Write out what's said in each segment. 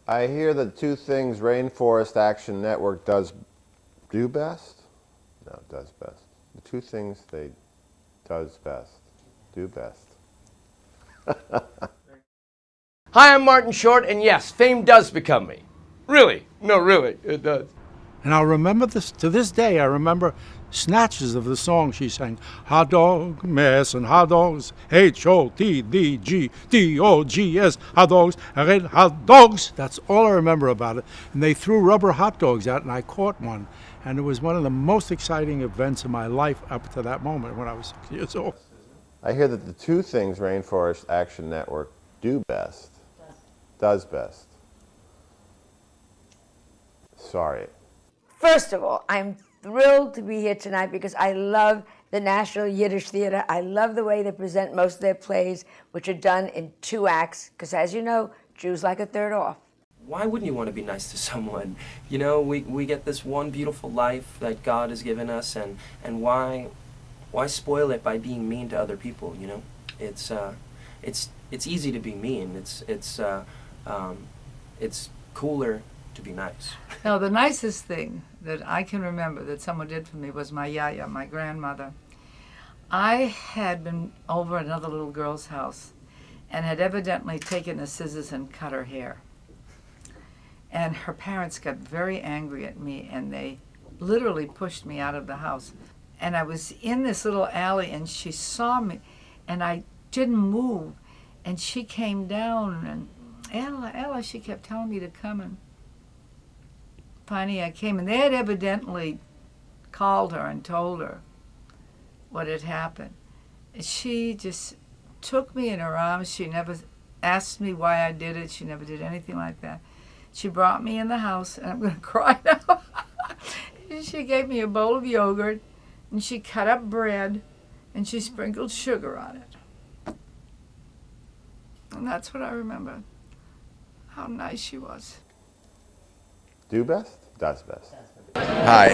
I hear the two things Rainforest Action Network do best? No, does best. The two things they do best. Hi, I'm Martin Short, and yes, fame does become me. Really. No, really, it does. And I'll remember this, to this day, I remember snatches of the song she sang. Hot dog mess and hot dogs, H-O-T-D-G-D-O-G-S, hot dogs, red hot dogs. That's all I remember about it. And they threw rubber hot dogs out, and I caught one. And it was one of the most exciting events of my life up to that moment when I was 6 years old. I hear that the two things Rainforest Action Network does best. Sorry. First of all, I'm thrilled to be here tonight because I love the National Yiddish Theater. I love the way they present most of their plays, which are done in 2 acts, because as you know, Jews like a third off. Why wouldn't you want to be nice to someone? You know, we get this one beautiful life that God has given us, and why spoil it by being mean to other people, you know? It's easy to be mean. It's cooler to be nice. No, the nicest thing that I can remember that someone did for me was my yaya, my grandmother. I had been over at another little girl's house and had evidently taken the scissors and cut her hair. And her parents got very angry at me, and they literally pushed me out of the house. And I was in this little alley, and she saw me, and I didn't move. And she came down, and Ella, she kept telling me to come, and finally I came, and they had evidently called her and told her what had happened. And she just took me in her arms. She never asked me why I did it. She never did anything like that. She brought me in the house, and I'm going to cry now. She gave me a bowl of yogurt, and she cut up bread, and she sprinkled sugar on it. And that's what I remember, how nice she was. Do best? Does best. Hi.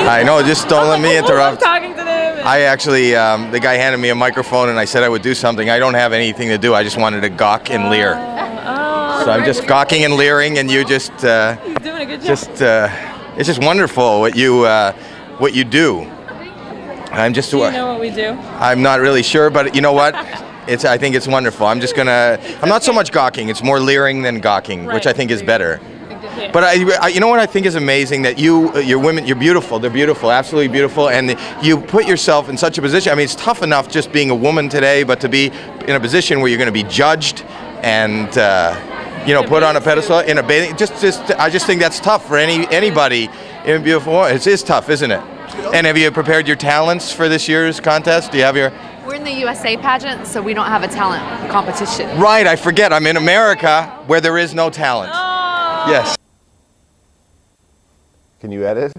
Hi. No, just don't let me interrupt. Talking to them. I actually, the guy handed me a microphone and I said I would do something. I don't have anything to do. I just wanted to gawk and leer. So I'm just gawking and leering, and you just, He's doing a good job. it's just wonderful what you do. I'm just. Do you know what we do? I'm not really sure, but you know what? I think it's wonderful. I'm not so much gawking. It's more leering than gawking, which I think is better. Yeah. But you know what I think is amazing, that your women, you're beautiful. They're beautiful, absolutely beautiful, and you put yourself in such a position. I mean, it's tough enough just being a woman today, but to be in a position where you're going to be judged and put on a pedestal in a bathing. I just think that's tough for anybody in a beautiful woman. It is tough, isn't it? And have you prepared your talents for this year's contest? Do you have your? We're in the USA pageant, so we don't have a talent competition. Right, I forget. I'm in America, where there is no talent. Oh. Yes. Can you edit?